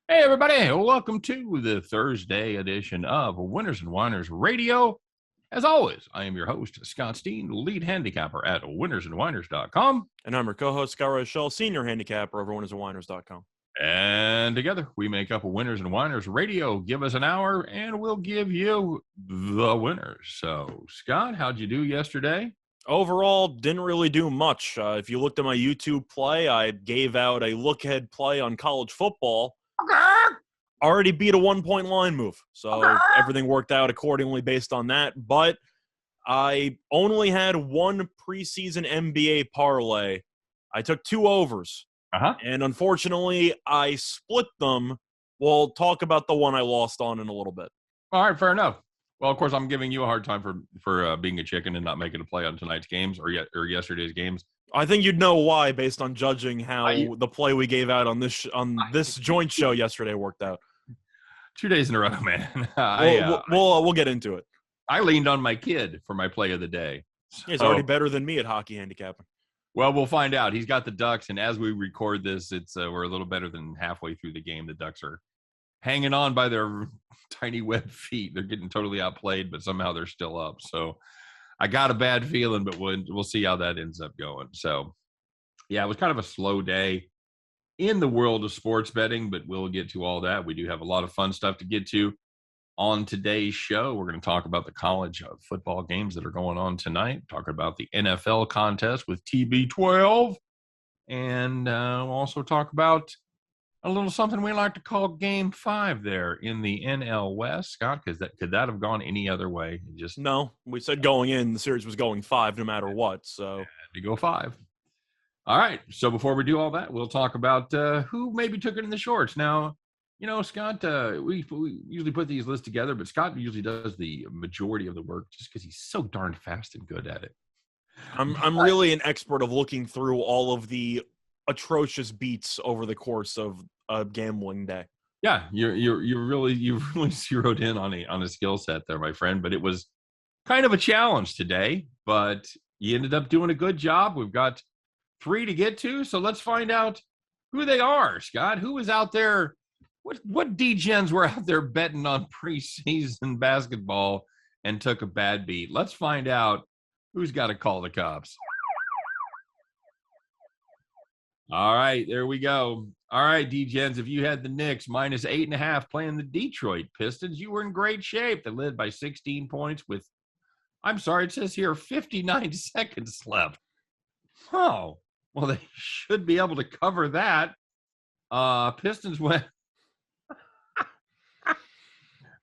Hey, everybody. Welcome to the Thursday edition of Winners and Winers Radio. As always, I am your host, Scott Steehn, lead handicapper at winnersandwiners.com. And I'm your co-host, Scott Reichel, senior handicapper over winnersandwiners.com. And together, we make up a Winners and Winers Radio. Give us an hour, and we'll give you the winners. So, Scott, how'd you do yesterday? Overall, didn't really do much. If you looked at my YouTube play, I gave out a look-ahead play on college football. Already beat a one-point line move, so everything worked out accordingly based on that. But I only had one preseason NBA parlay. I took two overs, and unfortunately, I split them. We'll talk about the one I lost on in a little bit. All right, fair enough. Well, of course, I'm giving you a hard time for being a chicken and not making a play on tonight's games or yesterday's games. I think you'd know why based on judging how the play we gave out on this joint show yesterday worked out. 2 days in a row, man. We'll get into it. I leaned on my kid for my play of the day. He's already better than me at hockey handicapping. Well, we'll find out. He's got the Ducks, and as we record this, we're a little better than halfway through the game. The Ducks are hanging on by their tiny web feet. They're getting totally outplayed, but somehow they're still up. So I got a bad feeling, but we'll see how that ends up going. So, yeah, it was kind of a slow day in the world of sports betting, but we'll get to all that. We do have a lot of fun stuff to get to on today's show. We're going to talk about the college football games that are going on tonight, talk about the NFL contest with TB12, and we'll also talk about a little something we like to call Game 5 there in the NL West. Scott, could that have gone any other way? No, we said going in, the series was going 5 no matter what. So to go 5. All right. So before we do all that, we'll talk about who maybe took it in the shorts. Now, Scott, we usually put these lists together, but Scott usually does the majority of the work just because he's so darn fast and good at it. I'm really an expert of looking through all of the atrocious beats over the course of a gambling day. Yeah, you really zeroed in on a skill set there, my friend. But it was kind of a challenge today, but you ended up doing a good job. We've got 3 to get to, so let's find out who they are, Scott. Who was out there? What D-gens were out there betting on preseason basketball and took a bad beat? Let's find out who's got to call the cops. All right, there we go. All right, D-gens, if you had the Knicks minus 8.5 playing the Detroit Pistons, you were in great shape. They led by 16 points with, it says here 59 seconds left. Oh, well, they should be able to cover that. Pistons went.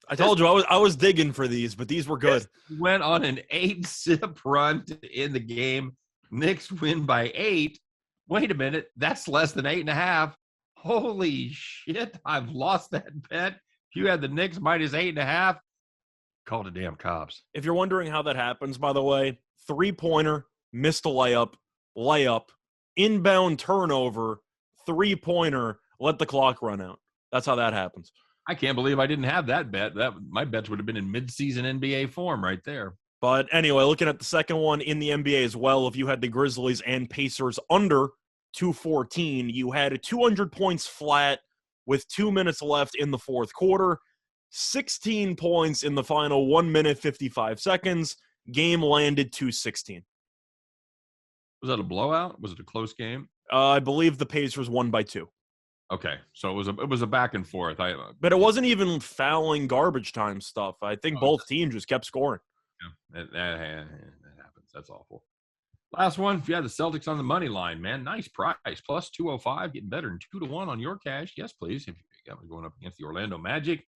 I told you I was digging for these, but these were good. Went on an 8-zip run in the game. Knicks win by 8. Wait a minute, that's less than 8.5. Holy shit, I've lost that bet. If you had the Knicks minus 8.5, call the damn cops. If you're wondering how that happens, by the way, 3-pointer, missed a layup, inbound turnover, 3-pointer, let the clock run out. That's how that happens. I can't believe I didn't have that bet. My bets would have been in mid-season NBA form right there. But anyway, looking at the second one in the NBA as well, if you had the Grizzlies and Pacers under 214, you had 200 points flat with 2 minutes left in the fourth quarter, 16 points in the final 1 minute, 55 seconds. Game landed 216. Was that a blowout? Was it a close game? I believe the Pacers won by 2. Okay, so it was a back and forth. But it wasn't even fouling garbage time stuff. I think both teams just kept scoring. Yeah, that happens. That's awful. Last one, if you had the Celtics on the money line, man, nice price. Plus 205, getting better than 2-1 on your cash. Yes, please. If you got me going up against the Orlando Magic.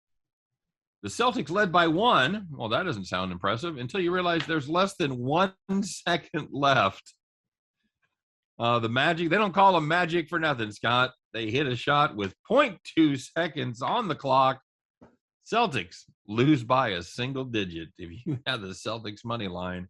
The Celtics led by 1. Well, that doesn't sound impressive until you realize there's less than 1 second left. The Magic, they don't call them Magic for nothing, Scott. They hit a shot with 0.2 seconds on the clock. Celtics lose by a single digit. If you had the Celtics money line,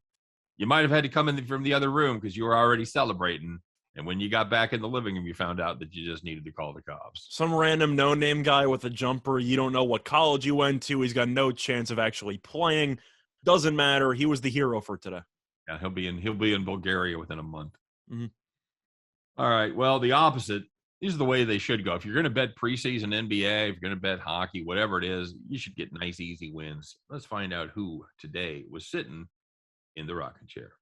you might have had to come in from the other room because you were already celebrating. And when you got back in the living room, you found out that you just needed to call the cops. Some random no-name guy with a jumper. You don't know what college he went to. He's got no chance of actually playing. Doesn't matter. He was the hero for today. Yeah, he'll be in Bulgaria within a month. Mm-hmm. All right. Well, the opposite these are the way they should go. If you're going to bet preseason NBA, if you're going to bet hockey, whatever it is, you should get nice, easy wins. Let's find out who today was sitting in the rocking chair.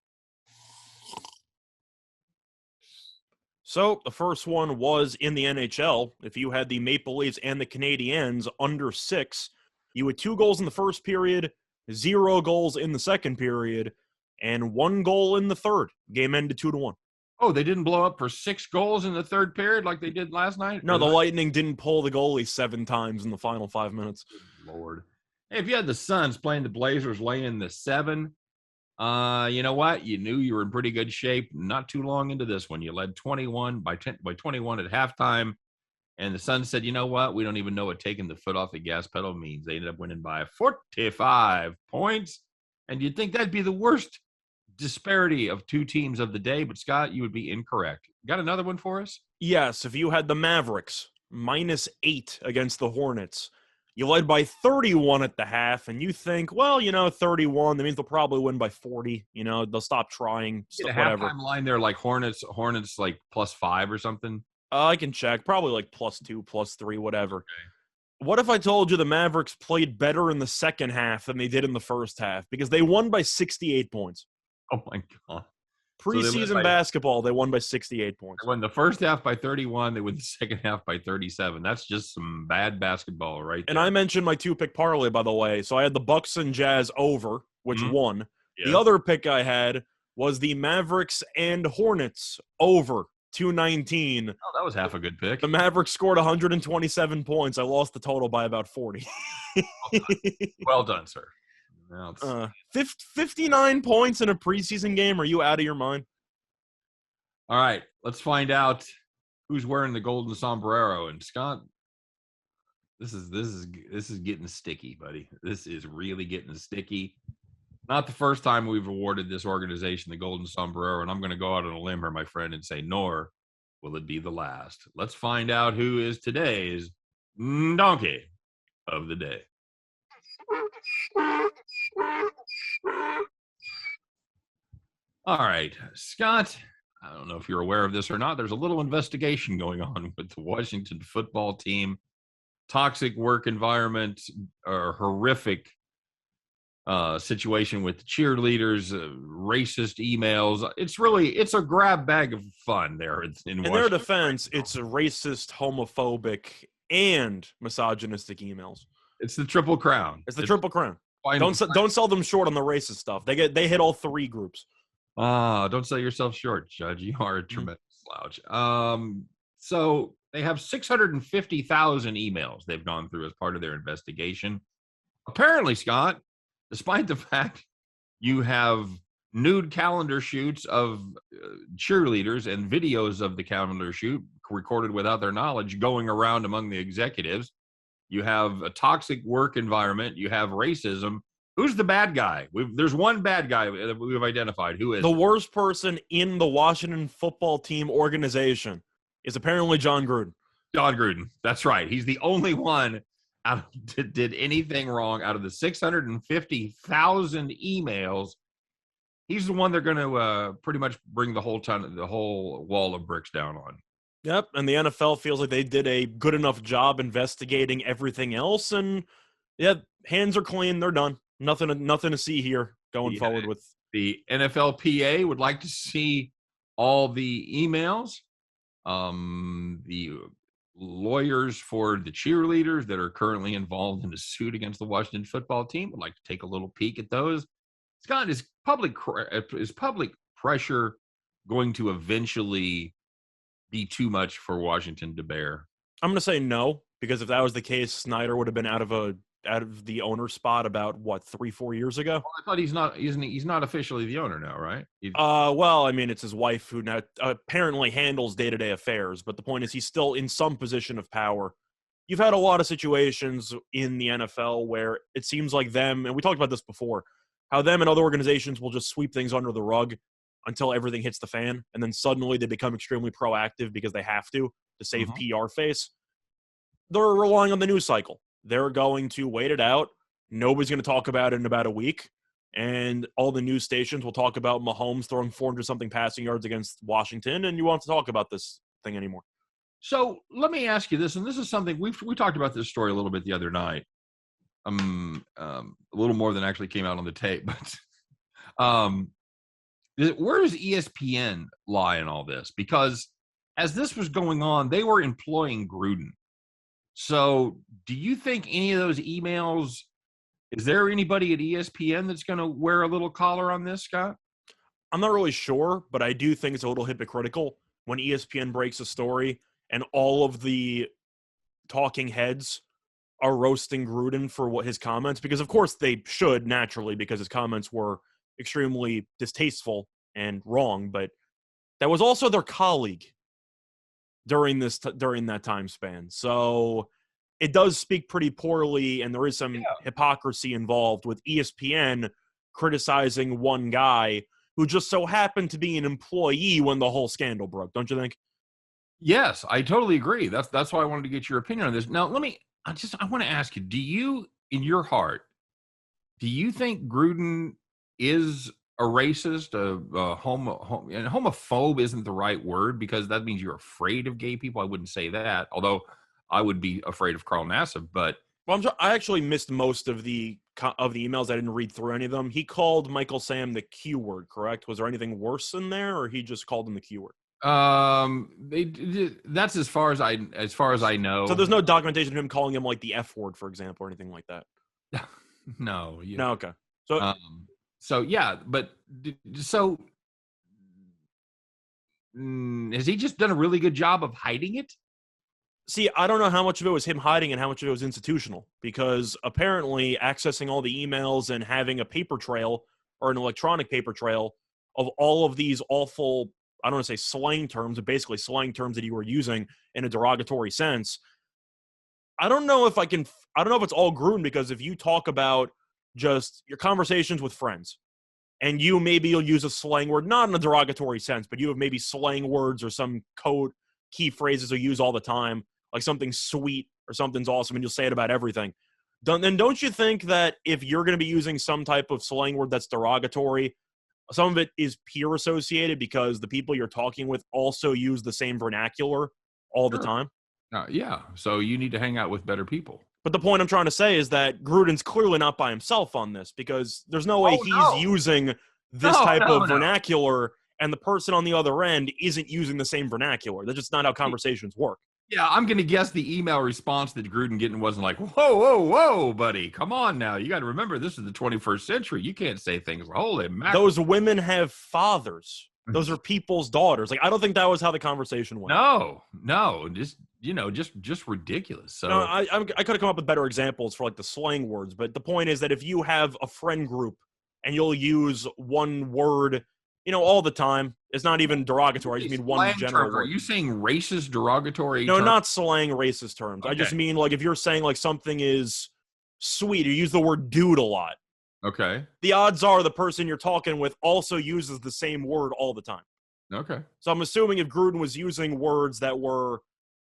So the first one was in the NHL. If you had the Maple Leafs and the Canadiens under 6, you had 2 goals in the first period, 0 goals in the second period, and 1 goal in the third. Game ended 2-1. Oh, they didn't blow up for 6 goals in the third period like they did last night? No, the Lightning didn't pull the goalie 7 times in the final 5 minutes. Good Lord. Hey, if you had the Suns playing the Blazers laying the 7, you know what? You knew you were in pretty good shape not too long into this one. You led 21 by 21 at halftime, and the Suns said, you know what? We don't even know what taking the foot off the gas pedal means. They ended up winning by 45 points, and you'd think that'd be the worst disparity of 2 teams of the day, but Scott, you would be incorrect. Got another one for us? Yes, if you had the Mavericks -8 against the Hornets, you led by 31 at the half, and you think, well, 31, that means they'll probably win by 40. They'll stop trying, Get a whatever. halftime line there like Hornets like +5 or something. I can check. Probably like +2, +3, whatever. Okay. What if I told you the Mavericks played better in the second half than they did in the first half? Because they won by 68 points. Oh, my God. Preseason basketball, they won by 68 points. They won the first half by 31. They won the second half by 37. That's just some bad basketball right there. And I mentioned my 2-pick parlay, by the way. So I had the Bucks and Jazz over, which won. Yes. The other pick I had was the Mavericks and Hornets over 219. Oh, that was half a good pick. The Mavericks scored 127 points. I lost the total by about 40. Well done, sir. 59 points in a preseason game. Are you out of your mind? All right, let's find out who's wearing the golden sombrero. And Scott, this is getting sticky, buddy. This is really getting sticky. Not the first time we've awarded this organization the golden sombrero, and I'm going to go out on a limb here, my friend, and say, nor will it be the last. Let's find out who is today's donkey of the day. All right, Scott, I don't know if you're aware of this or not. There's a little investigation going on with the Washington football team. Toxic work environment, or horrific situation with the cheerleaders, racist emails. It's a grab bag of fun there in Washington. In their defense, it's a racist, homophobic, and misogynistic emails. It's the triple crown. It's the triple crown. Don't sell them short on the racist stuff. They hit all 3 groups. Don't sell yourself short, Judge. You are a tremendous slouch. So they have 650,000 emails they've gone through as part of their investigation. Apparently, Scott, despite the fact you have nude calendar shoots of cheerleaders and videos of the calendar shoot recorded without their knowledge going around among the executives, you have a toxic work environment, you have racism. Who's the bad guy? There's one bad guy that we've identified. Who is the worst person in the Washington football team organization? Is apparently John Gruden. John Gruden. That's right. He's the only one that did anything wrong out of the 650,000 emails. He's the one they're going to pretty much bring the whole wall of bricks down on. Yep, and the NFL feels like they did a good enough job investigating everything else, and hands are clean. They're done. Nothing to see here going forward with. The NFLPA would like to see all the emails. The lawyers for the cheerleaders that are currently involved in a suit against the Washington football team would like to take a little peek at those. Scott, is public pressure going to eventually be too much for Washington to bear? I'm going to say no, because if that was the case, Snyder would have been out of the owner spot about 3-4 years ago. Well, I thought he's not officially the owner now, right? Well, I mean, it's his wife who now apparently handles day-to-day affairs, but the point is he's still in some position of power. You've had a lot of situations in the NFL where it seems like them, and we talked about this before, how them and other organizations will just sweep things under the rug until everything hits the fan, and then suddenly they become extremely proactive because they have to save PR face. They're relying on the news cycle. They're going to wait it out. Nobody's going to talk about it in about a week, and all the news stations will talk about Mahomes throwing 400-something passing yards against Washington, and you won't have to talk about this thing anymore. So let me ask you this, and this is something we talked about this story a little bit the other night. A little more than actually came out on the tape, but where does ESPN lie in all this? Because as this was going on, they were employing Gruden. So do you think any of those emails, is there anybody at ESPN that's going to wear a little collar on this, Scott? I'm not really sure, but I do think it's a little hypocritical when ESPN breaks a story and all of the talking heads are roasting Gruden for what his comments, because of course they should naturally, because his comments were extremely distasteful and wrong, but that was also their colleague during that time span. So it does speak pretty poorly, and there is some hypocrisy involved with ESPN criticizing one guy who just so happened to be an employee when the whole scandal broke. Don't you think? Yes, I totally agree. That's why I wanted to get your opinion on this. Now, I want to ask you, do you, in your heart, do you think Gruden is a racist, and homophobe isn't the right word, because that means you're afraid of gay people? I wouldn't say that, although I would be afraid of Carl Nassib, but Well, I actually missed most of the emails. I didn't read through any of them. He called Michael Sam the Q word, correct? Was there anything worse in there, or he just called him the Q word? That's as far as I know. So there's no documentation of him calling him like the F word, for example, or anything like that. No. No, okay. So yeah, but so has he just done a really good job of hiding it? See, I don't know how much of it was him hiding and how much of it was institutional, because apparently accessing all the emails and having a paper trail or an electronic paper trail of all of these awful, I don't want to say slang terms, but basically slang terms that you were using in a derogatory sense. I don't know if it's all Gruden, because if you talk about just your conversations with friends and you'll use a slang word, not in a derogatory sense, but you have maybe slang words or some code key phrases you use all the time, like something sweet or something's awesome, and you'll say it about everything. Then don't you think that if you're going to be using some type of slang word that's derogatory, some of it is peer associated because the people you're talking with also use the same vernacular all the time? Yeah. So you need to hang out with better people. But the point I'm trying to say is that Gruden's clearly not by himself on this, because there's no way he's using this type of vernacular and the person on the other end isn't using the same vernacular. That's just not how conversations work. Yeah, I'm going to guess the email response that Gruden getting wasn't like, whoa, buddy. Come on now. You got to remember, this is the 21st century. You can't say things like, holy mackerel. Those women have fathers. Those are people's daughters. Like, I don't think that was how the conversation went. No. Just ridiculous. So no, I could have come up with better examples for like the slang words, but the point is that if you have a friend group and you'll use one word, all the time, it's not even derogatory. I just mean one general word. Are you saying racist, derogatory? No, not slang racist terms. Okay. I just mean like if you're saying like something is sweet, you use the word dude a lot. Okay. The odds are the person you're talking with also uses the same word all the time. Okay. So I'm assuming if Gruden was using words that were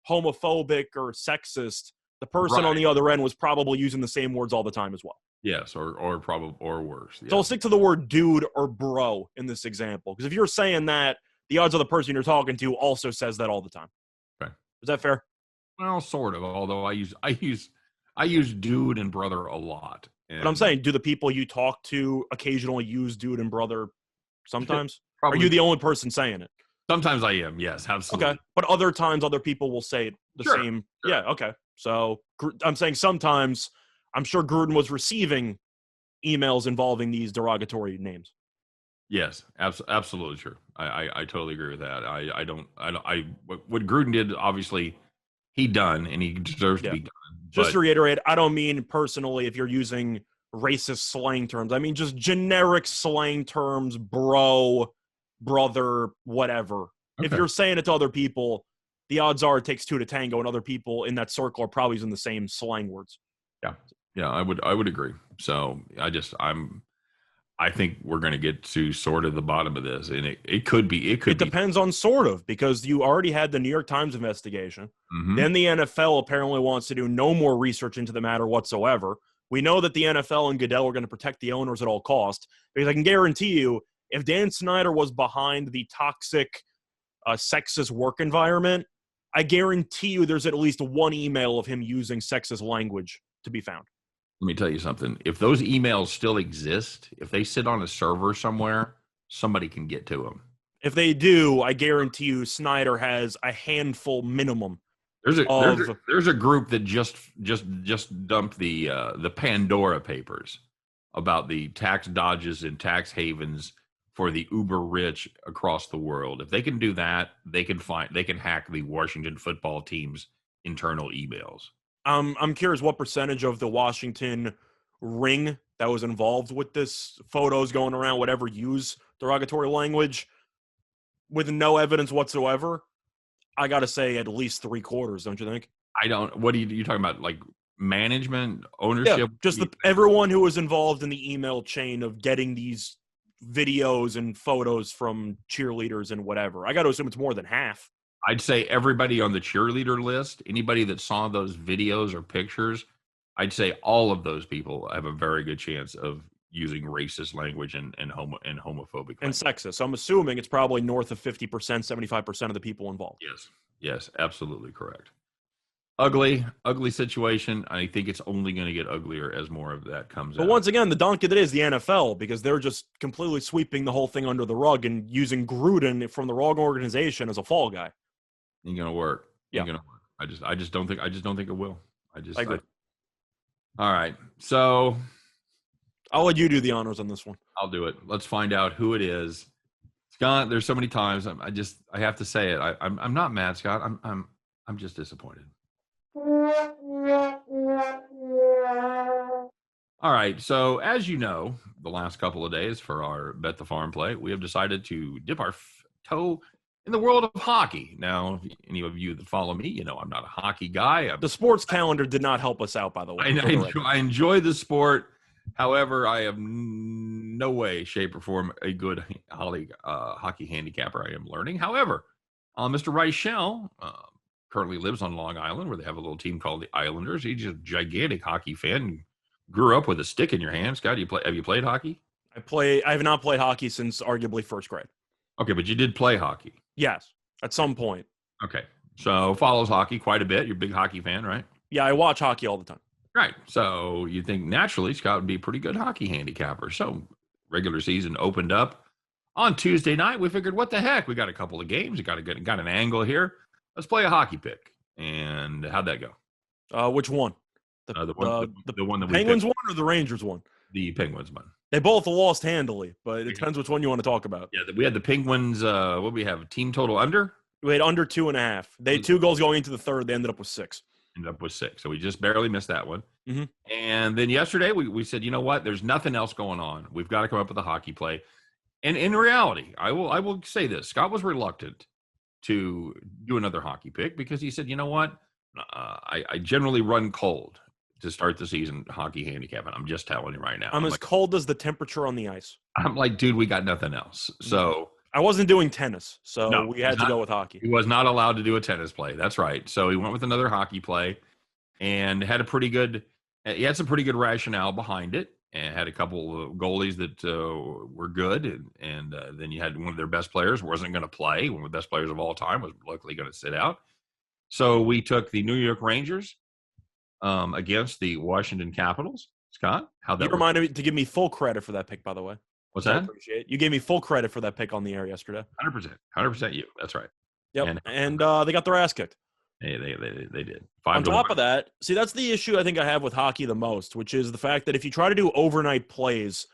homophobic or sexist, the person on the other end was probably using the same words all the time as well. Yes, or probably or worse. Yes. So I'll stick to the word dude or bro in this example, because if you're saying that, the odds of the person you're talking to also says that all the time. Okay. Is that fair? Well, sort of. Although I use dude and brother a lot. But I'm saying, do the people you talk to occasionally use dude and brother sometimes? Are you the only person saying it? Sometimes I am, yes, absolutely. Okay, but other times other people will say the same. Sure. Yeah, okay. So I'm saying sometimes I'm sure Gruden was receiving emails involving these derogatory names. Yes, absolutely true. I totally agree with that. What Gruden did, obviously, he done, and he deserves to be done. Just to reiterate, I don't mean personally if you're using racist slang terms. I mean just generic slang terms, bro, brother, whatever. Okay. If you're saying it to other people, the odds are it takes two to tango, and other people in that circle are probably using the same slang words. Yeah, I would agree. So I think we're going to get to sort of the bottom of this, and it depends on sort of, because you already had the New York Times investigation. Mm-hmm. Then the NFL apparently wants to do no more research into the matter whatsoever. We know that the NFL and Goodell are going to protect the owners at all costs, because I can guarantee you, if Dan Snyder was behind the toxic, sexist work environment, I guarantee you there's at least one email of him using sexist language to be found. Let me tell you something. If those emails still exist, if they sit on a server somewhere, somebody can get to them. If they do, I guarantee you Snyder has a handful minimum. There's a group that just dumped the Pandora Papers about the tax dodges and tax havens for the uber rich across the world. If they can do that, they can hack the Washington football team's internal emails. I'm curious what percentage of the Washington ring that was involved with this photos going around, whatever, use derogatory language with no evidence whatsoever. I got to say at least 3/4, don't you think? What are you talking about? Like management, ownership? Yeah, just everyone who was involved in the email chain of getting these videos and photos from cheerleaders and whatever. I got to assume it's more than half. I'd say everybody on the cheerleader list, anybody that saw those videos or pictures, I'd say all of those people have a very good chance of using racist language and homophobic and sexist. So I'm assuming it's probably north of 50%, 75% of the people involved. Yes, absolutely correct. Ugly situation. I think it's only going to get uglier as more of that comes out. But once again, the donkey that is the NFL, because they're just completely sweeping the whole thing under the rug and using Gruden from the wrong organization as a fall guy. Ain't gonna work. Yeah. Ain't gonna work. I just don't think it will. I agree. All right. So I'll let you do the honors on this one. I'll do it. Let's find out who it is. Scott, there's so many times I have to say it. I'm not mad, Scott. I'm just disappointed. All right. So as you know, the last couple of days for our Bet the Farm play, we have decided to dip our toe in the world of hockey. Now, any of you that follow me, you know I'm not a hockey guy. The sports calendar did not help us out, by the way. I enjoy the sport. However, I am no way, shape, or form a good hockey handicapper. I am learning. However, Mr. Reichel currently lives on Long Island, where they have a little team called the Islanders. He's a gigantic hockey fan. Grew up with a stick in your hand. Scott, have you played hockey? I have not played hockey since arguably first grade. Okay, but you did play hockey. Yes, at some point. Okay, so follows hockey quite a bit. You're a big hockey fan, right? Yeah, I watch hockey all the time. Right. So you think naturally Scott would be a pretty good hockey handicapper. So regular season opened up on Tuesday night. We figured, what the heck? We got a couple of games. We got an angle here. Let's play a hockey pick. And how'd that go? Which one? The one that Penguins won or the Rangers won? The Penguins won. They both lost handily, but it depends which one you want to talk about. Yeah, we had the Penguins. What do we have? Team total under? We had under 2.5. They had 2 goals going into the third. They ended up with 6. So we just barely missed that one. Mm-hmm. And then yesterday we said, you know what? There's nothing else going on. We've got to come up with a hockey play. And in reality, I will say this: Scott was reluctant to do another hockey pick because he said, you know what? I generally run cold to start the season hockey handicapping. I'm just telling you right now. I'm as cold as the temperature on the ice. I'm like, dude, we got nothing else. So I wasn't doing tennis, so no, we had to go with hockey. He was not allowed to do a tennis play. That's right. So he went with another hockey play and he had some pretty good rationale behind it, and had a couple of goalies that were good. And then you had one of their best players wasn't going to play. One of the best players of all time was luckily going to sit out. So we took the New York Rangers against the Washington Capitals. Scott, how'd that You reminded me to give me full credit for that pick, by the way. What's that? I appreciate it. You gave me full credit for that pick on the air yesterday. 100% you. That's right. Yep. And they got their ass kicked. They did. On top of that, see, that's the issue I think I have with hockey the most, which is the fact that if you try to do overnight plays,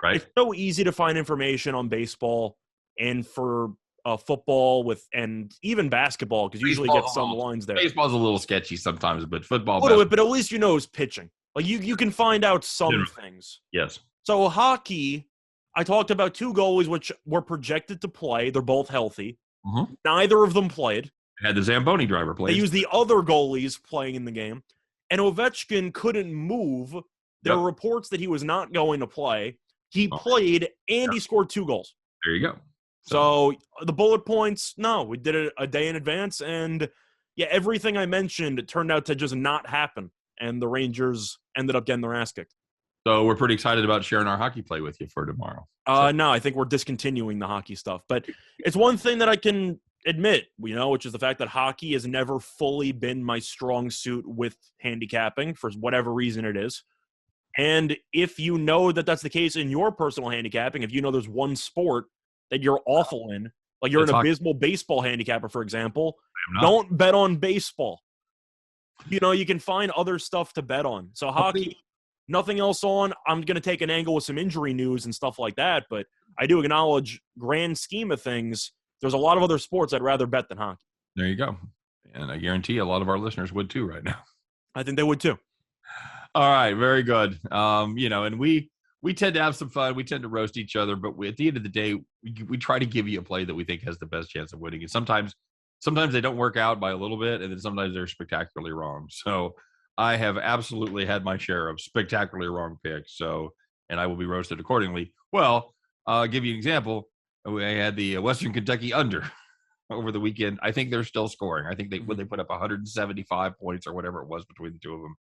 right, it's so easy to find information on baseball and for football and even basketball, because you usually get some lines there. Baseball's a little sketchy sometimes, but football, but at least you know is pitching. Like you can find out some things. Yes. So hockey, I talked about 2 goalies which were projected to play. They're both healthy. Mm-hmm. Neither of them played. Had the Zamboni driver play. They used the other goalies playing in the game. And Ovechkin couldn't move. There were reports that he was not going to play. He played, and he scored 2 goals. There you go. So the bullet points, no, we did it a day in advance. And, yeah, everything I mentioned turned out to just not happen. And the Rangers ended up getting their ass kicked. So we're pretty excited about sharing our hockey play with you for tomorrow. No, I think we're discontinuing the hockey stuff. But it's one thing that I can admit, which is the fact that hockey has never fully been my strong suit with handicapping for whatever reason it is. And if you know that that's the case in your personal handicapping, if you know there's one sport that you're awful in, like you're an abysmal baseball handicapper, for example, don't bet on baseball. You can find other stuff to bet on. So hockey, nothing else on. I'm going to take an angle with some injury news and stuff like that, but I do acknowledge, grand scheme of things, there's a lot of other sports I'd rather bet than hockey. There you go. And I guarantee a lot of our listeners would too right now. I think they would too. All right, very good. And we tend to have some fun. We tend to roast each other, but at the end of the day, we try to give you a play that we think has the best chance of winning. And sometimes they don't work out by a little bit, and then sometimes they're spectacularly wrong. So I have absolutely had my share of spectacularly wrong picks. And I will be roasted accordingly. Well, I'll give you an example. I had the Western Kentucky under over the weekend. I think they're still scoring. I think they put up 175 points or whatever it was between the two of them.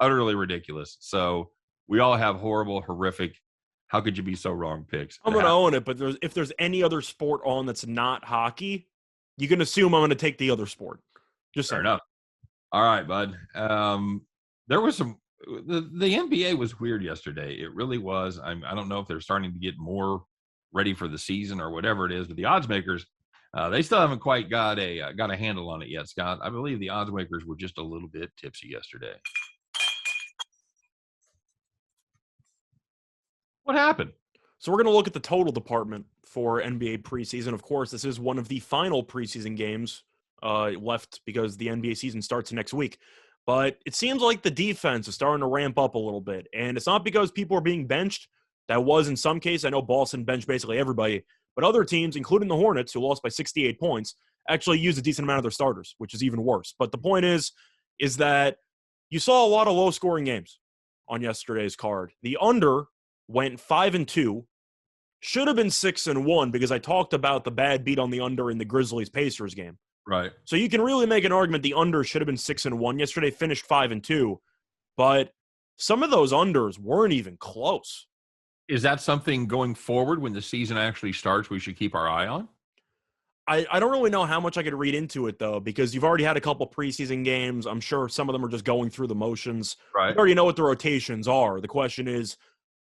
Utterly ridiculous. So we all have horrible, horrific, how could you be so wrong picks. I'm going to own it, but if there's any other sport on that's not hockey, you can assume I'm going to take the other sport. Just fair enough. All right, bud. There was some the NBA was weird yesterday. It really was. I don't know if they're starting to get more ready for the season or whatever it is, but the odds makers, they still haven't quite got a handle on it yet, Scott. I believe the odds makers were just a little bit tipsy yesterday. What happened? So we're going to look at the total department for NBA preseason. Of course, this is one of the final preseason games left because the NBA season starts next week. But it seems like the defense is starting to ramp up a little bit. And it's not because people are being benched. That was in some case. I know Boston benched basically everybody. But other teams, including the Hornets, who lost by 68 points, actually used a decent amount of their starters, which is even worse. But the point is that you saw a lot of low-scoring games on yesterday's card. The under went 5-2, should have been 6-1 because I talked about the bad beat on the under in the Grizzlies-Pacers game. Right. So you can really make an argument the under should have been 6-1. Yesterday finished 5-2, but some of those unders weren't even close. Is that something going forward when the season actually starts we should keep our eye on? I don't really know how much I could read into it, though, because you've already had a couple preseason games. I'm sure some of them are just going through the motions. Right. You already know what the rotations are. The question is,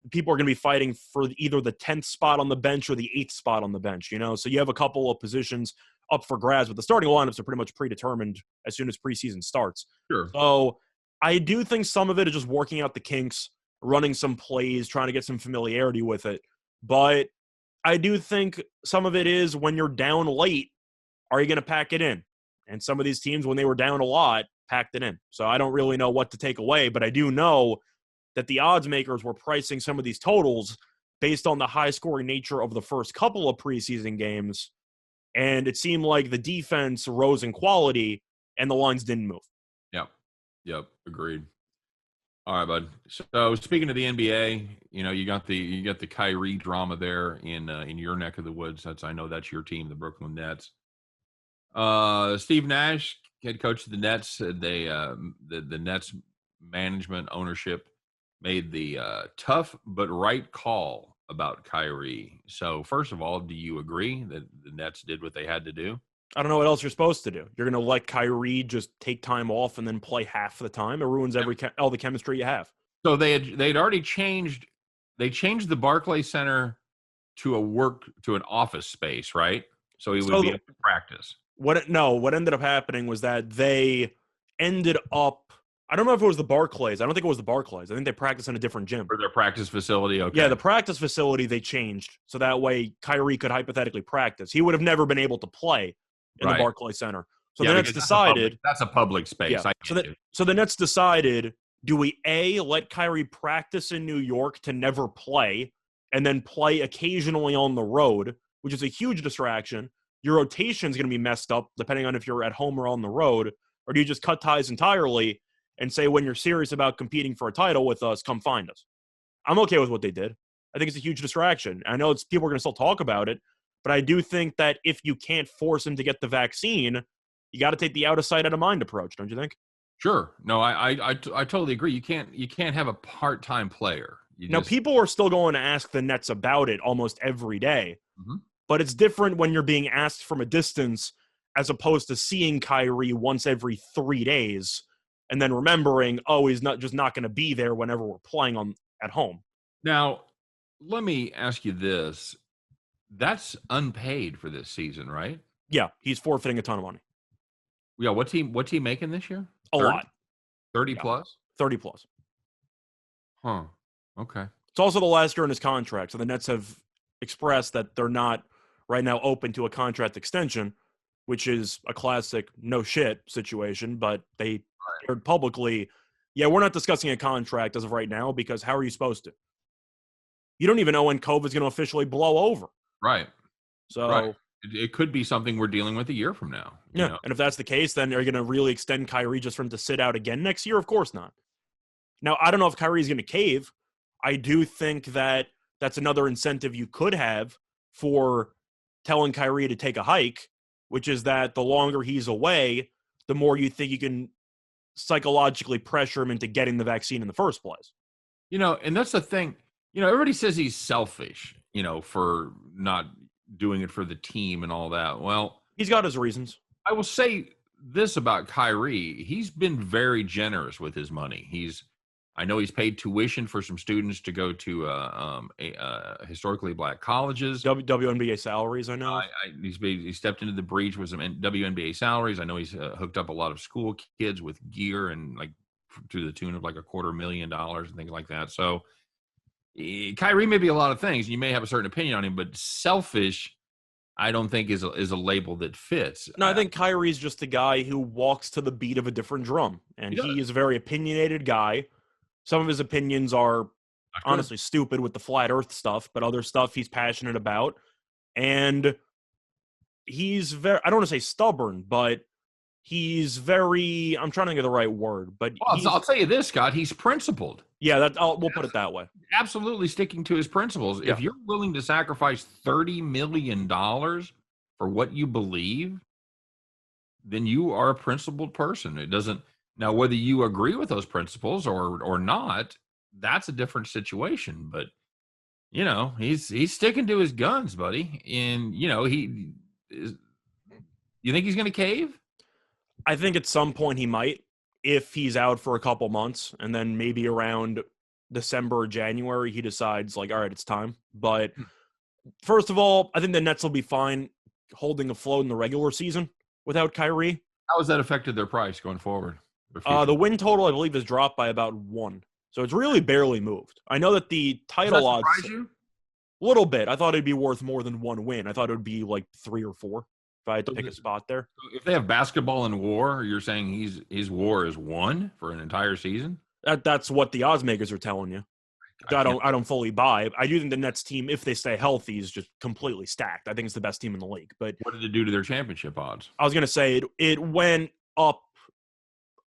people are going to be fighting for either the 10th spot on the bench or the 8th spot on the bench, So you have a couple of positions up for grabs, but the starting lineups are pretty much predetermined as soon as preseason starts. Sure. So I do think some of it is just working out the kinks, running some plays, trying to get some familiarity with it. But I do think some of it is when you're down late, are you going to pack it in? And some of these teams, when they were down a lot, packed it in. So I don't really know what to take away, but I do know that the odds makers were pricing some of these totals based on the high-scoring nature of the first couple of preseason games, and it seemed like the defense rose in quality, and the lines didn't move. Yep, agreed. All right, bud. So speaking of the NBA, you got the Kyrie drama there in your neck of the woods. I know that's your team, the Brooklyn Nets. Steve Nash, head coach of the Nets, said the Nets management ownership made the tough but right call about Kyrie. So first of all, do you agree that the Nets did what they had to do? I don't know what else you're supposed to do. You're going to let Kyrie just take time off and then play half the time? It ruins all the chemistry you have. So they'd already changed. They changed the Barclays Center to an office space, right? So he would be able to practice. What ended up happening was that they ended up, I don't know if it was the Barclays. I don't think it was the Barclays. I think they practiced in a different gym. Or their practice facility, okay. Yeah, the practice facility they changed, so that way Kyrie could hypothetically practice. He would have never been able to play in the Barclays Center. So the Nets decided... That's a public space. Yeah. So the Nets decided, do we A, let Kyrie practice in New York to never play, and then play occasionally on the road, which is a huge distraction. Your rotation is going to be messed up, depending on if you're at home or on the road. Or do you just cut ties entirely and say, when you're serious about competing for a title with us, come find us? I'm okay with what they did. I think it's a huge distraction. I know people are going to still talk about it, but I do think that if you can't force him to get the vaccine, you got to take the out of sight, out of mind approach, don't you think? Sure. No, I totally agree. You can't have a part-time player. People are still going to ask the Nets about it almost every day, but it's different when you're being asked from a distance as opposed to seeing Kyrie once every 3 days and then remembering, oh, he's not going to be there whenever we're playing at home. Now, let me ask you this. That's unpaid for this season, right? Yeah, he's forfeiting a ton of money. Yeah, what's he making this year? A lot. 30 plus? 30 plus. Huh. Okay. It's also the last year in his contract, so the Nets have expressed that they're not right now open to a contract extension, which is a classic no shit situation, but they aired publicly, yeah, we're not discussing a contract as of right now because how are you supposed to? You don't even know when COVID's going to officially blow over. Right. So right. It could be something we're dealing with a year from now. Yeah, and if that's the case, then are you going to really extend Kyrie just for him to sit out again next year? Of course not. Now, I don't know if Kyrie's going to cave. I do think that that's another incentive you could have for telling Kyrie to take a hike, which is that the longer he's away, the more you think you can psychologically pressure him into getting the vaccine in the first place. And that's the thing. Everybody says he's selfish, for not doing it for the team and all that. Well, he's got his reasons. I will say this about Kyrie. He's been very generous with his money. I know he's paid tuition for some students to go to historically black colleges. WNBA salaries, I know. He stepped into the breach with some WNBA salaries. I know he's hooked up a lot of school kids with gear and like to the tune of like $250,000 and things like that. So Kyrie may be a lot of things. You may have a certain opinion on him, but selfish, I don't think is a label that fits. No, I think Kyrie's just a guy who walks to the beat of a different drum, and he is a very opinionated guy. Some of his opinions are honestly stupid with the flat earth stuff, but other stuff he's passionate about. And he's very, I don't want to say stubborn, but he's very, I'm trying to think of the right word, but I'll tell you this, Scott, he's principled. Yeah, we'll put it that way. Absolutely sticking to his principles. Yeah. If you're willing to sacrifice $30 million for what you believe, then you are a principled person. It doesn't, now whether you agree with those principles or not, that's a different situation. But he's sticking to his guns, buddy. And you think he's going to cave? I think at some point he might, if he's out for a couple months, and then maybe around December or January he decides like, all right, it's time. But first of all, I think the Nets will be fine holding afloat in the regular season without Kyrie. How has that affected their price going forward? The win total, I believe, is dropped by about 1. So it's really barely moved. I know that the title odds – you? A little bit. I thought it'd be worth more than 1 win. I thought it would be like 3 or 4 if I had to pick a spot there. If they have basketball and war, you're saying his war is 1 for an entire season? That's what the odds makers are telling you. I don't fully buy. I do think the Nets team, if they stay healthy, is just completely stacked. I think it's the best team in the league. But what did it do to their championship odds? I was going to say it went up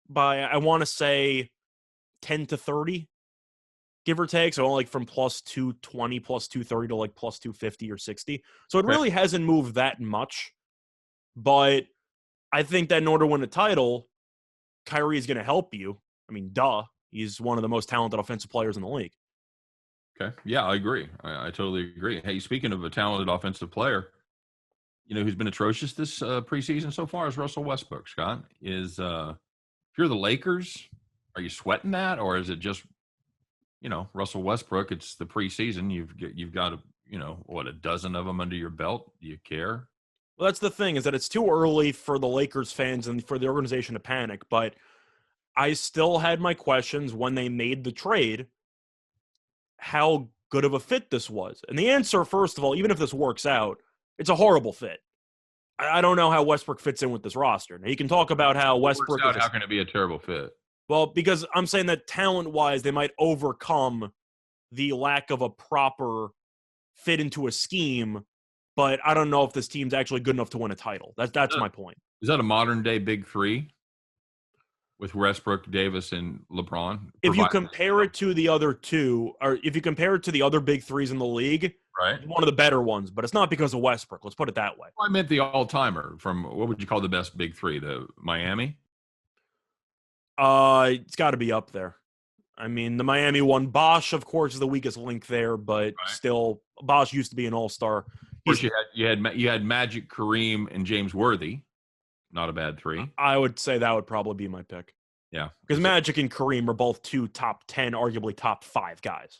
by, I want to say, 10 to 30, give or take. So like from plus 220, plus 230 to like plus 250 or 60. So it really hasn't moved that much. But I think that in order to win a title, Kyrie is going to help you. I mean, duh. He's one of the most talented offensive players in the league. Okay. Yeah, I agree. I totally agree. Hey, speaking of a talented offensive player, who's been atrocious this preseason so far is Russell Westbrook, Scott. If you're the Lakers, are you sweating that? Or is it just, Russell Westbrook, it's the preseason. You've got a dozen of them under your belt. Do you care? Well, that's the thing, is that it's too early for the Lakers fans and for the organization to panic. But I still had my questions when they made the trade, how good of a fit this was. And the answer, first of all, even if this works out, it's a horrible fit. I don't know how Westbrook fits in with this roster. Now, you can talk about how Westbrook is... How can it be a terrible fit? Well, because I'm saying that talent-wise, they might overcome the lack of a proper fit into a scheme, but I don't know if this team's actually good enough to win a title. That's my point. Is that a modern-day big three with Westbrook, Davis, and LeBron? If you compare it to the other two, or if you compare it to the other big threes in the league, right, one of the better ones, but it's not because of Westbrook. Let's put it that way. Well, I meant the all-timer from, what would you call the best big three? The Miami? It's got to be up there. I mean, the Miami one, Bosh, of course, is the weakest link there, but still, Bosh used to be an all-star. Of course, you had Magic, Kareem, and James Worthy. Not a bad 3. I would say that would probably be my pick. Yeah. Because Magic and Kareem are both 2 top 10, arguably top 5 guys.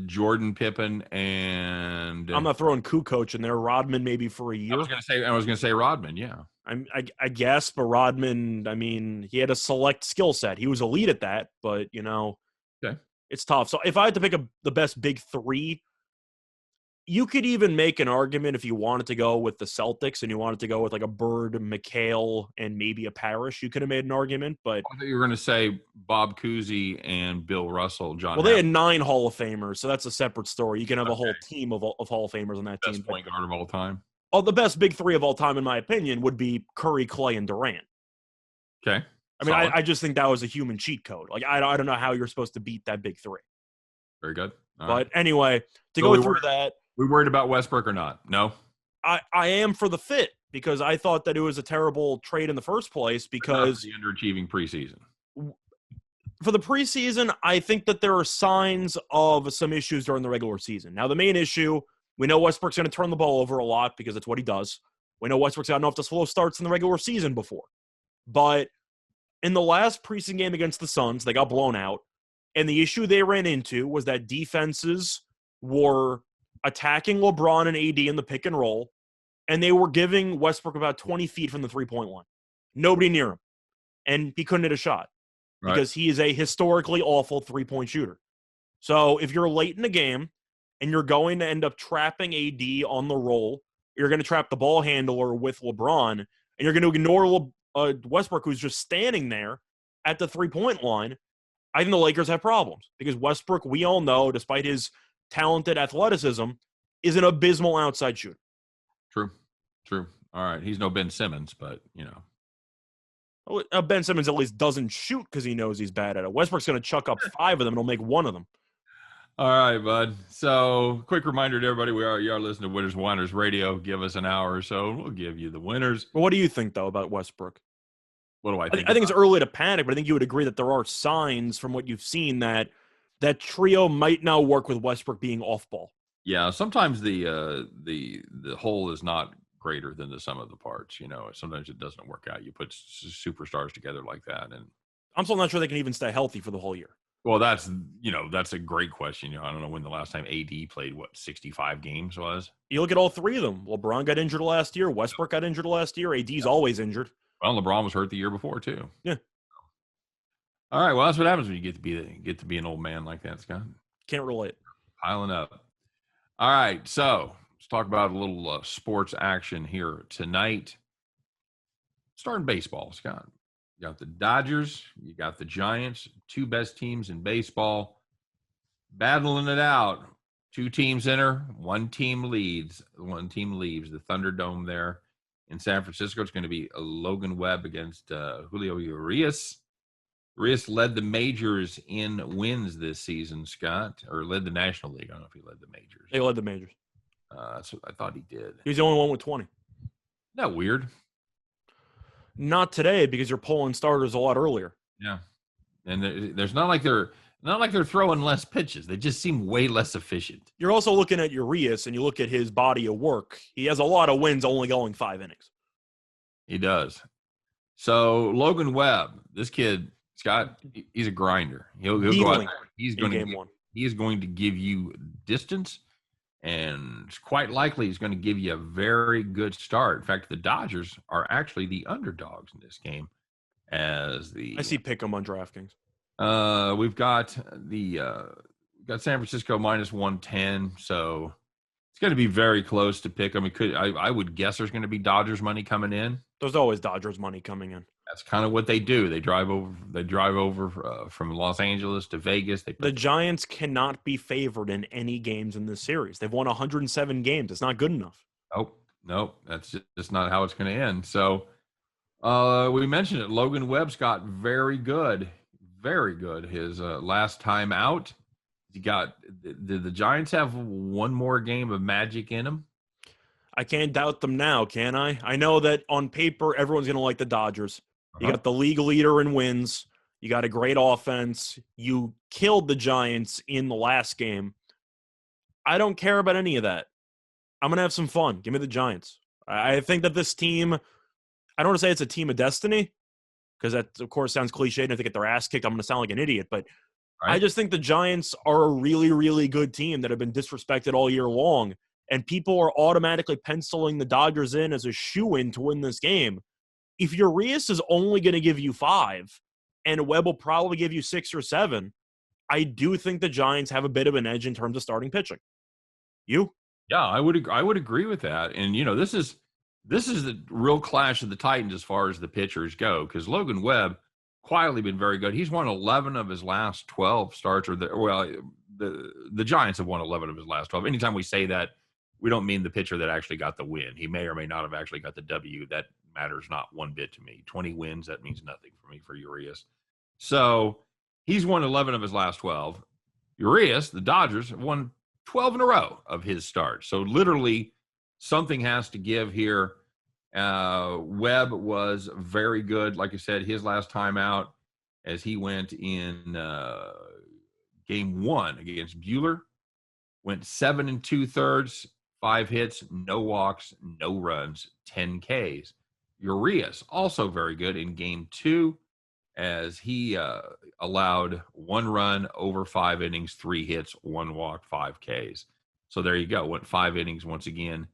Jordan, Pippen, and I'm not throwing Kukoc in there. Rodman maybe for a year. I was gonna say Rodman. Yeah. I guess, but Rodman, I mean, he had a select skill set. He was elite at that, but, Okay. it's tough. So if I had to pick the best big 3, you could even make an argument if you wanted to go with the Celtics and you wanted to go with like a Bird, McHale, and maybe a Parrish. You could have made an argument, but I thought you were going to say Bob Cousy and Bill Russell, John. Well, they had 9 Hall of Famers, so that's a separate story. You can have a whole team of Hall of Famers on that team. Best point guard of all time. Oh, the best big 3 of all time, in my opinion, would be Curry, Clay, and Durant. Okay. I mean, I just think that was a human cheat code. Like, I don't know how you're supposed to beat that big 3. Very good. All but right. Anyway, go through that. We worried about Westbrook or not? No. I am for the fit because I thought that it was a terrible trade in the first place because the underachieving preseason. For the preseason, I think that there are signs of some issues during the regular season. Now, the main issue, we know Westbrook's going to turn the ball over a lot because that's what he does. We know Westbrook's gotten off to slow starts in the regular season before. But in the last preseason game against the Suns, they got blown out. And the issue they ran into was that defenses were attacking LeBron and AD in the pick and roll, and they were giving Westbrook about 20 feet from the three-point line. Nobody near him. And he couldn't hit a shot because he is a historically awful three-point shooter. So if you're late in the game and you're going to end up trapping AD on the roll, you're going to trap the ball handler with LeBron, and you're going to ignore Westbrook, who's just standing there at the three-point line, I think the Lakers have problems because Westbrook, we all know, despite his talented athleticism, is an abysmal outside shooter. True. All right. He's no Ben Simmons, but, Ben Simmons at least doesn't shoot because he knows he's bad at it. Westbrook's going to chuck up 5 of them and he'll make 1 of them. All right, bud. So, quick reminder to everybody, you are listening to Winners Whiners Radio. Give us an hour or so. We'll give you the winners. But what do you think, though, about Westbrook? What do I think? I think it's early to panic, but I think you would agree that there are signs from what you've seen that trio might now work with Westbrook being off ball. Yeah, sometimes the whole is not greater than the sum of the parts. Sometimes it doesn't work out. You put superstars together like that, and I'm still not sure they can even stay healthy for the whole year. Well, that's a great question. I don't know when the last time AD played 65 games was. You look at all 3 of them. LeBron got injured last year. Westbrook got injured last year. AD's always injured. Well, LeBron was hurt the year before too. Yeah. All right. Well, that's what happens when you get to be an old man like that, Scott. Can't relate. Piling up. All right. So let's talk about a little sports action here tonight. Starting baseball, Scott. You got the Dodgers. You got the Giants. 2 best teams in baseball. Battling it out. 2 teams enter. 1 team leads. 1 team leaves. The Thunderdome there in San Francisco. It's going to be Logan Webb against Julio Urias. Urias led the majors in wins this season, Scott, or led the National League. I don't know if he led the majors. He led the majors. That's what I thought he did. He was the only one with 20. Isn't that weird? Not today because you're pulling starters a lot earlier. Yeah, and there's not like they're throwing less pitches. They just seem way less efficient. You're also looking at Urias, and you look at his body of work. He has a lot of wins, only going 5 innings. He does. So Logan Webb, this kid, Scott, he's a grinder. He'll go out there. He's going to give you distance, and quite likely he's going to give you a very good start. In fact, the Dodgers are actually the underdogs in this game. I see pick 'em on DraftKings. We've got San Francisco minus 110, so it's going to be very close to pick 'em. I would guess there's going to be Dodgers money coming in. There's always Dodgers money coming in. That's kind of what they do. They drive over from Los Angeles to Vegas. The Giants cannot be favored in any games in this series. They've won 107 games. It's not good enough. Nope. That's just not how it's going to end. So we mentioned it. Logan Webb's got very good. His last time out. Did the Giants have 1 more game of magic in them? I can't doubt them now, can I? I know that on paper, everyone's going to like the Dodgers. You got the league leader in wins. You got a great offense. You killed the Giants in the last game. I don't care about any of that. I'm going to have some fun. Give me the Giants. I think that this team, I don't want to say it's a team of destiny, because that, of course, sounds cliche, and if they get their ass kicked, I'm going to sound like an idiot, but Right? I just think the Giants are a really, really good team that have been disrespected all year long, and people are automatically penciling the Dodgers in as a shoo-in to win this game. If Urias is only going to give you 5, and Webb will probably give you 6 or 7, I do think the Giants have a bit of an edge in terms of starting pitching. You? Yeah, I would agree with that. And this is the real clash of the Titans as far as the pitchers go, because Logan Webb quietly been very good. He's won 11 of his last 12 starts, the Giants have won 11 of his last 12. Anytime we say that, we don't mean the pitcher that actually got the win. He may or may not have actually got the W. That matters not one bit to me. 20 wins, that means nothing for me for Urias. So he's won 11 of his last 12. Urias, the Dodgers, have won 12 in a row of his starts. So literally something has to give here. Webb was very good. Like I said, his last time out, as he went in game 1 against Buehler, went 7 2/3, 5 hits, no walks, no runs, 10 Ks. Urias also very good in game 2, as he allowed 1 run over 5 innings, 3 hits, 1 walk, 5 Ks. So there you go. Went 5 innings once again.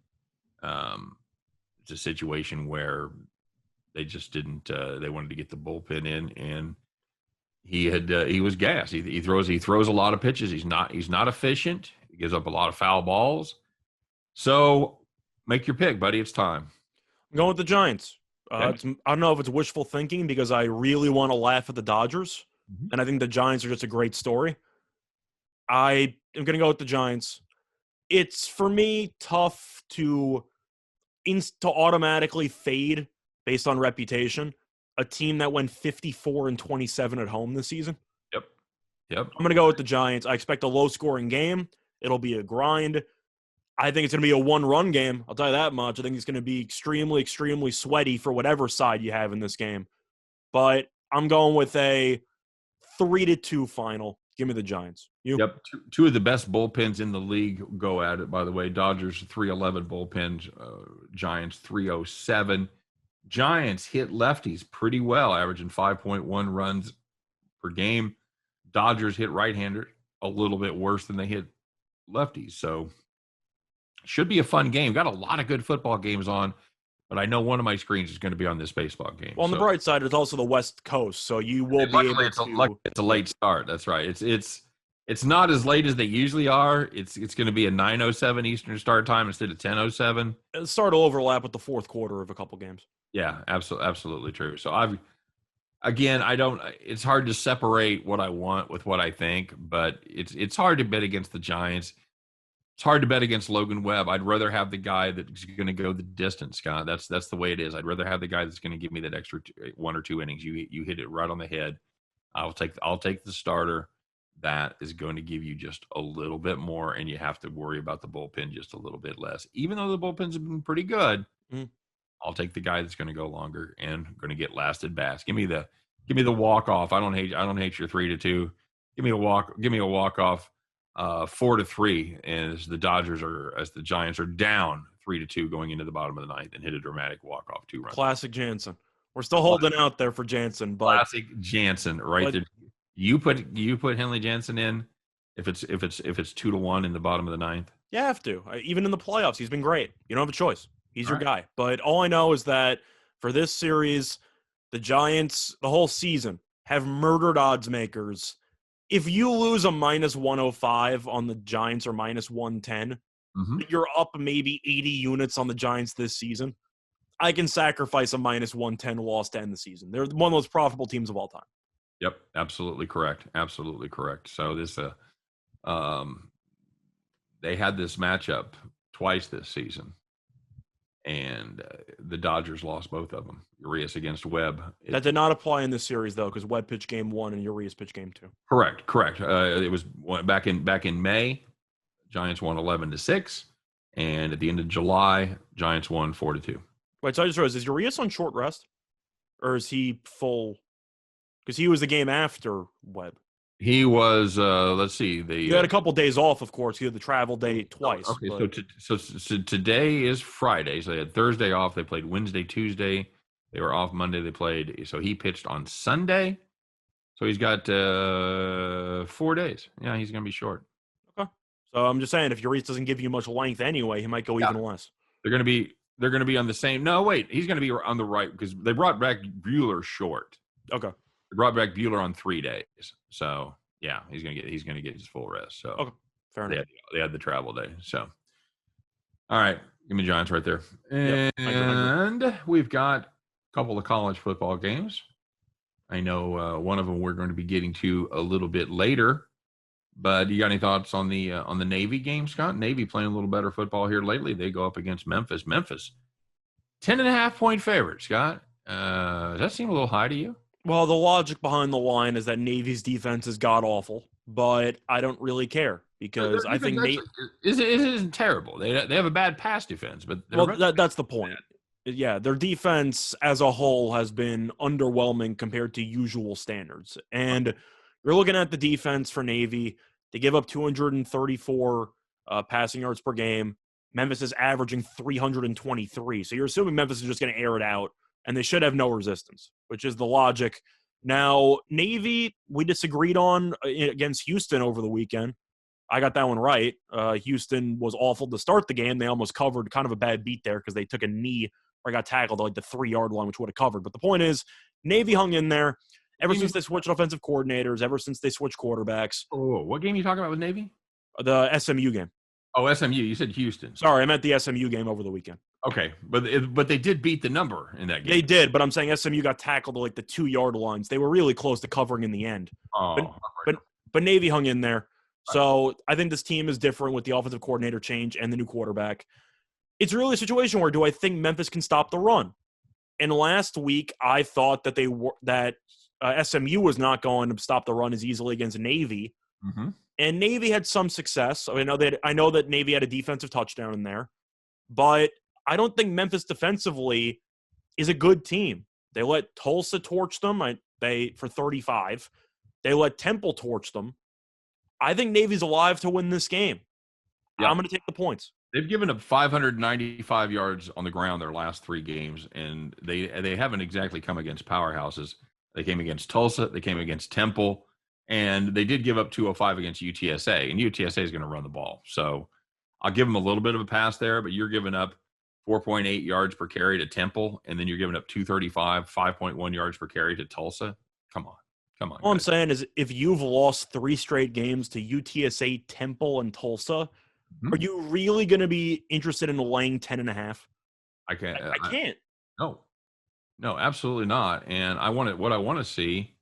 It's a situation where they just didn't. They wanted to get the bullpen in, and he was gassed. He throws a lot of pitches. He's not efficient. He gives up a lot of foul balls. So make your pick, buddy. It's time. I'm going with the Giants. Okay. I don't know if it's wishful thinking, because I really want to laugh at the Dodgers, and I think the Giants are just a great story. I am going to go with the Giants. It's, for me, tough to automatically fade based on reputation a team that went 54-27 at home this season. Yep. I'm going to go with the Giants. I expect a low-scoring game. It'll be a grind. I think it's going to be a 1-run game. I'll tell you that much. I think it's going to be extremely, extremely sweaty for whatever side you have in this game. But I'm going with a 3-2 final. Give me the Giants. You? Yep. Two of the best bullpens in the league go at it, by the way. Dodgers 311 bullpens, Giants 307. Giants hit lefties pretty well, averaging 5.1 runs per game. Dodgers hit right-handers a little bit worse than they hit lefties. So should be a fun game. Got a lot of good football games on, but I know one of my screens is going to be on this baseball game. Well, on the bright side, it's also the West Coast, so you will be able to. It's a late start. That's right. It's not as late as they usually are. It's going to be a 9:07 Eastern start time instead of 10:07. The start will overlap with the fourth quarter of a couple games. Yeah, absolutely true. So it's hard to separate what I want with what I think, but it's hard to bet against the Giants. It's hard to bet against Logan Webb. I'd rather have the guy that's going to go the distance, Scott. That's the way it is. I'd rather have the guy that's going to give me that extra 1 or 2 innings. You hit it right on the head. I'll take the starter that is going to give you just a little bit more, and you have to worry about the bullpen just a little bit less. Even though the bullpens have been pretty good, I'll take the guy that's going to go longer and going to get last at bats. Give me the walk off. I don't hate your 3-2. Give me a walk off. 4-3 as the Giants are down 3-2 going into the bottom of the ninth and hit a dramatic walk-off 2-run. Classic Jansen. We're still holding out there for Jansen, but classic Jansen there. You put Henley Jansen in if it's 2-1 in the bottom of the ninth. You have to. Even in the playoffs, he's been great. You don't have a choice. He's your guy. Right. But all I know is that for this series, the Giants, the whole season, have murdered odds makers. If you lose a -105 on the Giants or -110, you're up maybe 80 units on the Giants this season. I can sacrifice a -110 loss to end the season. They're one of the most profitable teams of all time. Yep, absolutely correct. Absolutely correct. So this, they had this matchup twice this season, and the Dodgers lost both of them. Urias against Webb. That did not apply in this series, though, because Webb pitched game 1 and Urias pitched game 2. Correct. It was back in May. Giants won 11-6, and at the end of July, Giants won 4-2. Wait, so I just realized, is Urias on short rest, or is he full? Because he was the game after Webb. He was. Let's see. He had a couple days off, of course. He had the travel day twice. Okay, so today is Friday. So they had Thursday off. They played Wednesday, Tuesday, They were off Monday. They played. So he pitched on Sunday. So he's got 4 days. Yeah, he's going to be short. Okay. So I'm just saying, if Urias doesn't give you much length anyway, he might go even less. They're going to be on the same. No, wait. He's going to be on the right because they brought back Bueller short. Okay. They brought back Bueller on 3 days. So yeah, he's going to get his full rest. So okay. Fair enough. They had the travel day. So all right, give me Giants right there. Yep. And we've got a couple of college football games. I know one of them we're going to be getting to a little bit later. But you got any thoughts on the Navy game, Scott? Navy playing a little better football here lately. They go up against Memphis. Memphis, 10.5-point favorite, Scott. Does that seem a little high to you? Well, the logic behind the line is that Navy's defense is god-awful, but I don't really care because I think Navy isn't terrible. They have a bad pass defense, but that's the point. Yeah, their defense as a whole has been underwhelming compared to usual standards. And you're looking at the defense for Navy. They give up 234 passing yards per game. Memphis is averaging 323. So you're assuming Memphis is just going to air it out, and they should have no resistance, which is the logic. Now, Navy, we disagreed on against Houston over the weekend. I got that one right. Houston was awful to start the game. They almost covered, kind of a bad beat there because they took a knee or got tackled at like the 3-yard line, which would have covered. But the point is, Navy hung in there ever since they switched offensive coordinators, ever since they switched quarterbacks. Oh, what game are you talking about with Navy? The SMU game. Oh, SMU. You said Houston. Sorry, I meant the SMU game over the weekend. Okay, but they did beat the number in that game. They did, but I'm saying SMU got tackled at like the 2-yard lines. They were really close to covering in the end. Oh, but Navy hung in there. So I think this team is different with the offensive coordinator change and the new quarterback. It's really a situation where do I think Memphis can stop the run? And last week I thought that SMU was not going to stop the run as easily against Navy. Mm-hmm. And Navy had some success. I know that Navy had a defensive touchdown in there, but I don't think Memphis defensively is a good team. They let Tulsa torch them for 35. They let Temple torch them. I think Navy's alive to win this game. Yeah. I'm going to take the points. They've given up 595 yards on the ground their last 3 games, and they haven't exactly come against powerhouses. They came against Tulsa. They came against Temple. And they did give up 205 against UTSA, and UTSA is going to run the ball. So I'll give them a little bit of a pass there, but you're giving up 4.8 yards per carry to Temple, and then you're giving up 235, 5.1 yards per carry to Tulsa. Come on. All I'm saying is if you've lost 3 straight games to UTSA, Temple, and Tulsa, are you really going to be interested in laying 10.5? I can't. I can't. No, absolutely not. And what I want to see.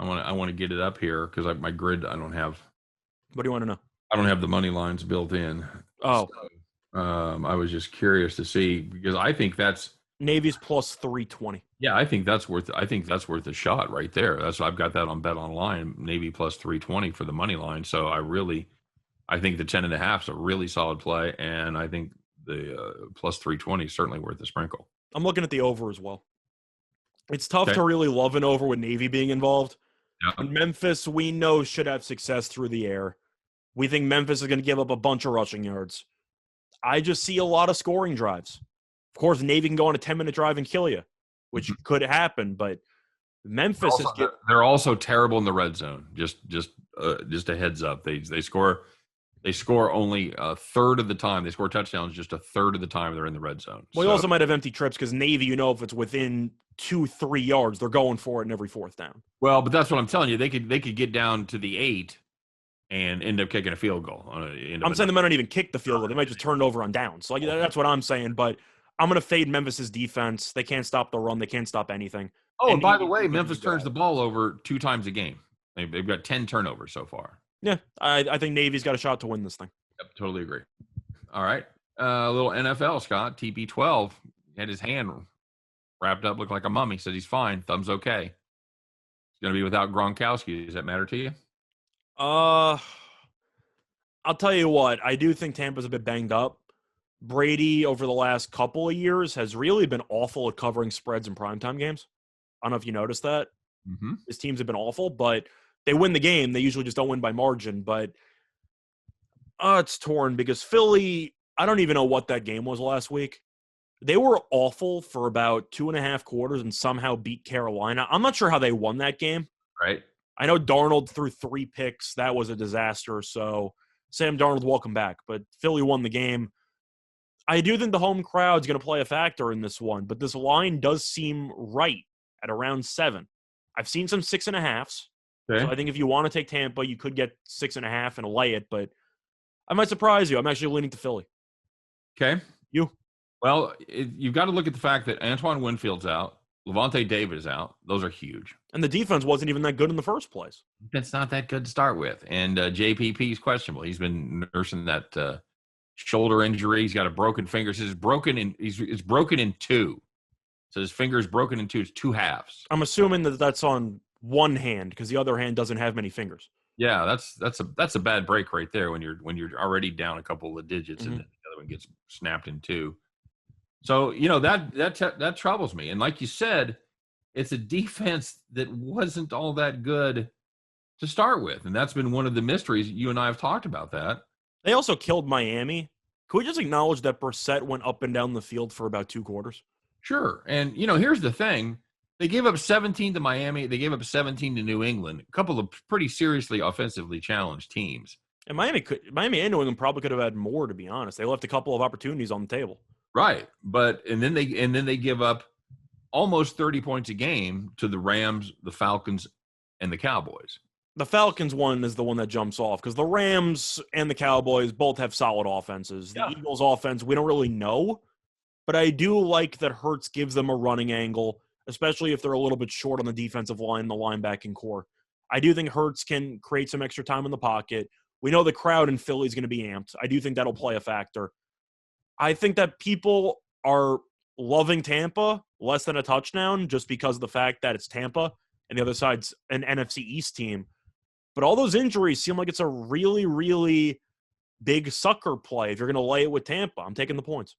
I want to get it up here because my grid I don't have. What do you want to know? I don't have the money lines built in. Oh. So, I was just curious to see because I think that's Navy's plus 320. Yeah, I think that's worth a shot right there. I've got that on Bet Online, Navy plus 320 for the money line. So I think the 10.5 is a really solid play, and I think the plus 320 is certainly worth the sprinkle. I'm looking at the over as well. It's tough to really love an over with Navy being involved. Yeah. And Memphis, we know, should have success through the air. We think Memphis is going to give up a bunch of rushing yards. I just see a lot of scoring drives. Of course, Navy can go on a 10-minute drive and kill you, which could happen, but Memphis they're also terrible in the red zone. Just a heads up. They score only a third of the time. They score touchdowns just a third of the time they're in the red zone. Well, you also might have empty trips because Navy, if it's within 2-3 yards, they're going for it in every 4th down. Well, but that's what I'm telling you. They could get down to the 8 and end up kicking a field goal. I'm saying they might not even kick the field goal. They might just turn it over on downs. So that's what I'm saying. But I'm going to fade Memphis's defense. They can't stop the run. They can't stop anything. Oh, and by the way, Memphis turns the ball over 2 times a game. They've got 10 turnovers so far. Yeah, I think Navy's got a shot to win this thing. Yep, totally agree. All right. A little NFL, Scott. TB12 had his hand wrapped up, looked like a mummy. Said he's fine. Thumb's okay. He's going to be without Gronkowski. Does that matter to you? I'll tell you what. I do think Tampa's a bit banged up. Brady, over the last couple of years, has really been awful at covering spreads in primetime games. I don't know if you noticed that. Mm-hmm. His teams have been awful, but they win the game. They usually just don't win by margin. But it's torn because Philly, I don't even know what that game was last week. They were awful for about 2.5 quarters and somehow beat Carolina. I'm not sure how they won that game. Right. I know Darnold threw 3 picks. That was a disaster. So Sam Darnold, welcome back. But Philly won the game. I do think the home crowd's going to play a factor in this one, but this line does seem right at around 7. I've seen some 6.5s. Okay. So I think if you want to take Tampa, you could get 6.5 and lay it, but I might surprise you. I'm actually leaning to Philly. Okay. You? Well, you've got to look at the fact that Antoine Winfield's out. Levante David is out. Those are huge. And the defense wasn't even that good in the first place. That's not that good to start with. And JPP is questionable. He's been nursing that shoulder injury. He's got a broken finger. It's broken in 2. So his finger is broken in 2. It's 2 halves. I'm assuming that that's on one hand because the other hand doesn't have many fingers. Yeah, that's a bad break right there when you're already down a couple of digits and then the other one gets snapped in 2. So, that troubles me. And like you said, it's a defense that wasn't all that good to start with. And that's been one of the mysteries. You and I have talked about that. They also killed Miami. Can we just acknowledge that Brissett went up and down the field for about 2 quarters? Sure. And, here's the thing. They gave up 17 to Miami. They gave up 17 to New England, a couple of pretty seriously offensively challenged teams. And Miami and New England probably could have had more, to be honest. They left a couple of opportunities on the table. Right. But and then they give up almost 30 points a game to the Rams, the Falcons, and the Cowboys. The Falcons one is the one that jumps off because the Rams and the Cowboys both have solid offenses. The Eagles offense, we don't really know. But I do like that Hurts gives them a running angle, especially if they're a little bit short on the defensive line and the linebacking core. I do think Hurts can create some extra time in the pocket. We know the crowd in Philly is going to be amped. I do think that'll play a factor. I think that people are loving Tampa less than a touchdown just because of the fact that it's Tampa and the other side's an NFC East team. But all those injuries seem like it's a really, really big sucker play. If you're going to lay it with Tampa, I'm taking the points.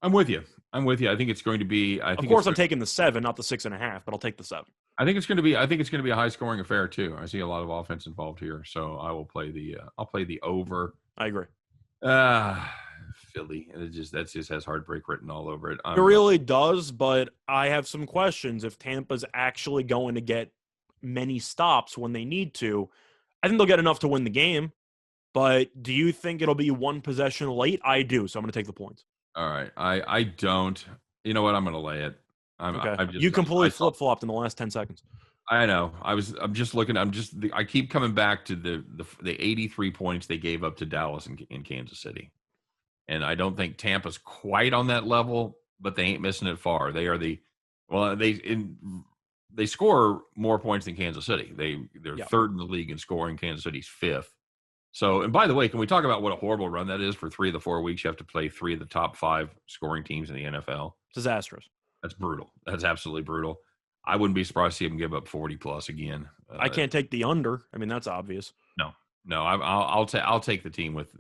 I'm with you. I think it's going to be. Of course, I'm taking the 7, not the 6.5, but I'll take the 7. I think it's going to be a high scoring affair too. I see a lot of offense involved here, so I will play the. I'll play the over. I agree. Philly. That just has heartbreak written all over it. It really does, but I have some questions. If Tampa's actually going to get many stops when they need to, I think they'll get enough to win the game. But do you think it'll be 1 possession late? I do, so I'm going to take the points. All right. I don't. You know what? I'm going to lay it. Okay. You completely flip-flopped in the last 10 seconds. I know. I'm just looking. I keep coming back to the 83 points they gave up to Dallas in Kansas City. And I don't think Tampa's quite on that level, but they ain't missing it far. They are they score more points than Kansas City. They're third in the league in scoring. Kansas City's 5th. So, and by the way, can we talk about what a horrible run that is for 3 of the 4 weeks? You have to play 3 of the top 5 scoring teams in the NFL. Disastrous. That's brutal. That's absolutely brutal. I wouldn't be surprised to see them give up 40 plus again. I can't take the under. I mean, that's obvious. No. I'll take the team with.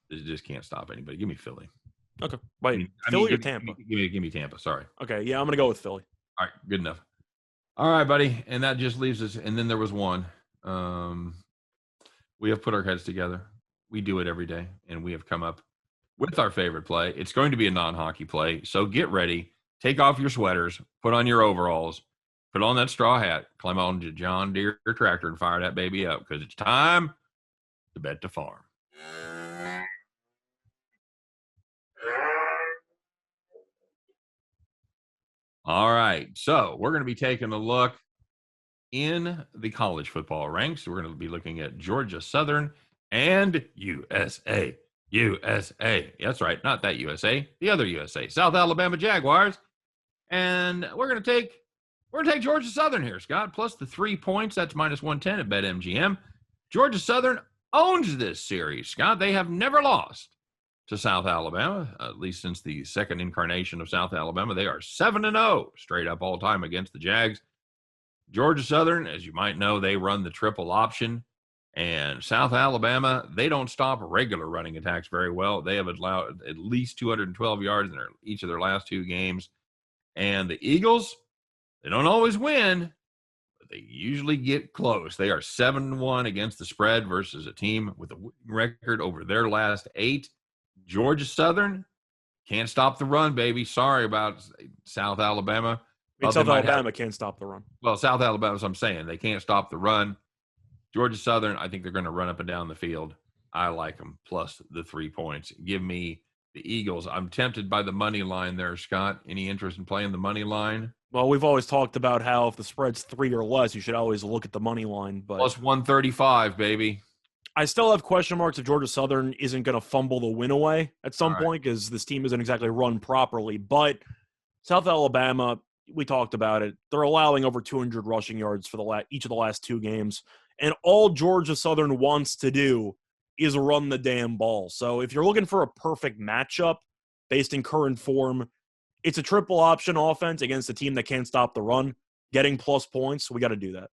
It just can't stop anybody. Give me Philly. Okay. Wait, Philly or Tampa? Give me Tampa. Sorry. Okay. Yeah, I'm going to go with Philly. All right. Good enough. All right, buddy. And that just leaves us. And then there was one. We have put our heads together. We do it every day. And we have come up with our favorite play. It's going to be a non-hockey play. So get ready. Take off your sweaters. Put on your overalls. Put on that straw hat. Climb on to John Deere tractor and fire that baby up because it's time to bet the farm. All right, so we're going to be taking a look in the college football ranks. We're going to be looking at Georgia Southern and USA. That's right, not that USA, the other USA, South Alabama Jaguars. And we're going to take Georgia Southern here, Scott, plus the 3 points. That's minus 110 at BetMGM. Georgia Southern owns this series, Scott. They have never lost to South Alabama, at least since the second incarnation of South Alabama. They are 7-0 straight up all time against the Jags. Georgia Southern, as you might know, they run the triple option. And South Alabama, they don't stop regular running attacks very well. They have allowed at least 212 yards in each of their last 2 games. And the Eagles, they don't always win, but they usually get close. They are 7-1 against the spread versus a team with a winning record over their last 8. Georgia Southern, Can't stop the run, baby. Sorry about South Alabama. I mean, South Alabama can't stop the run. Well, South Alabama, as I'm saying, they can't stop the run. Georgia Southern, I think they're going to run up and down the field. I like them plus the 3 points. Give me the Eagles. I'm tempted by the money line there, Scott. Any interest in playing the money line? Well, we've always talked about how if the spread's 3 or less, you should always look at the money line. But plus 135, baby. I still have question marks if Georgia Southern isn't going to fumble the win away at some point because this team isn't exactly run properly. But South Alabama, we talked about it. They're allowing over 200 rushing yards for each of the last 2 games. And all Georgia Southern wants to do is run the damn ball. So if you're looking for a perfect matchup based in current form, it's a triple option offense against a team that can't stop the run. Getting plus points, we got to do that.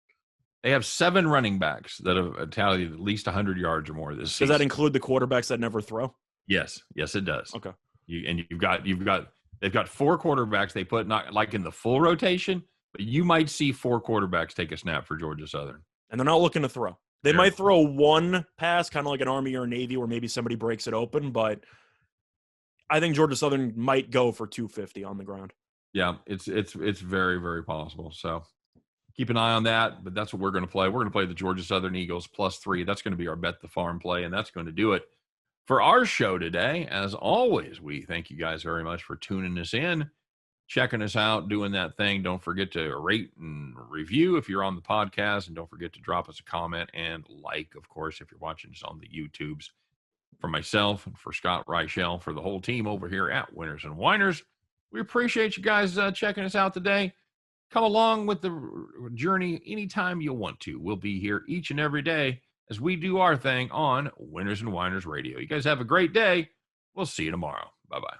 They have 7 running backs that have tallied at least 100 yards or more this season. Does that include the quarterbacks that never throw? Yes, it does. Okay. They've got 4 quarterbacks they put not like in the full rotation, but you might see 4 quarterbacks take a snap for Georgia Southern. And they're not looking to throw. They might throw one pass, kind of like an Army or Navy, where maybe somebody breaks it open, but I think Georgia Southern might go for 250 on the ground. Yeah, it's very, very possible. So keep an eye on that, but that's what we're going to play. We're going to play the Georgia Southern Eagles plus 3. That's going to be our Bet the Farm play, and that's going to do it for our show today. As always, we thank you guys very much for tuning us in, checking us out, doing that thing. Don't forget to rate and review if you're on the podcast, and don't forget to drop us a comment and like, of course, if you're watching us on the YouTubes. For myself and for Scott Reichel, for the whole team over here at Winners and Winers, we appreciate you guys checking us out today. Come along with the journey anytime you want to. We'll be here each and every day as we do our thing on Winners and Winers Radio. You guys have a great day. We'll see you tomorrow. Bye-bye.